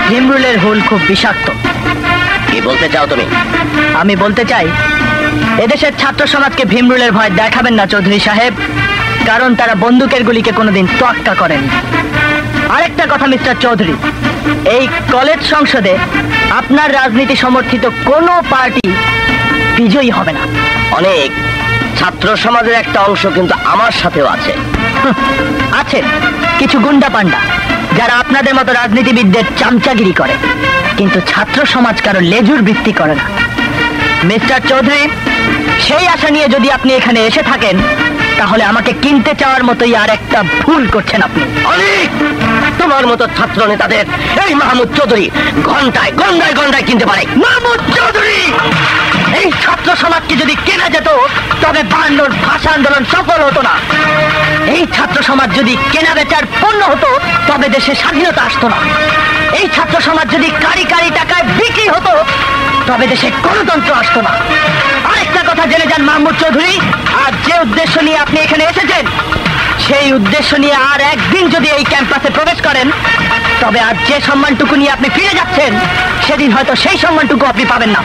ভীমরুলের হুল খুব বিষাক্ত। কি বলতে চাও তুমি? আমি বলতে চাই, এদেশের ছাত্র সমাজকে ভীমরুলের ভয় দেখাবেন না চৌধুরী সাহেব, কারণ তারা বন্দুকের গুলিকে কোনোদিন তোয়াক্কা করেনি। আরেকটা কথা মিস্টার চৌধুরী, এই কলেজ সংসদে আপনার রাজনীতি সমর্থিত কোনো পার্টি বিজয়ী হবে না। অনেক ছাত্র সমাজের একটা অংশ কিন্তু আমার সাথেও আছে। আছে কিছু গুন্ডা পান্ডা যারা আপনাদের মতো রাজনীতিবিদদের চামচাগিরি করে, কিন্তু ছাত্র সমাজ কারো লেজুর বৃত্তি করে না। মিস্টার চৌধুরী, সেই আশা নিয়ে যদি আপনি এখানে এসে থাকেন, তাহলে আমাকে কিনতে চাওয়ার মতোই আর একটা ভুল করছেন আপনি। অনেক তোমার মতো ছাত্র নেতাদের এই মাহমুদ চৌধুরী ঘন্টায় ঘন্টায় ঘন্টায় কিনতে পারে। মাহমুদ চৌধুরী, এই ছাত্র সমাজকে যদি কেনা যেত তবে বায়ান্নর ভাষা আন্দোলন সফল হতো না। এই ছাত্র সমাজ যদি কেনা বেচার পণ্য হতো তবে দেশে স্বাধীনতা আসতো না। এই ছাত্র সমাজ যদি কারি কারি টাকায় বিক্রি হতো তবে দেশে গণতন্ত্র আসতো না। আরেকটা কথা জেনে যান মাহমুদ চৌধুরী, আর যে উদ্দেশ্য নিয়ে আপনি এখানে এসেছেন, সেই উদ্দেশ্য নিয়ে আর একদিন যদি এই ক্যাম্পাসে প্রবেশ করেন, তবে আজ যে সম্মানটুকু নিয়ে আপনি ফিরে যাচ্ছেন, সেদিন হয়তো সেই সম্মানটুকু আপনি পাবেন না।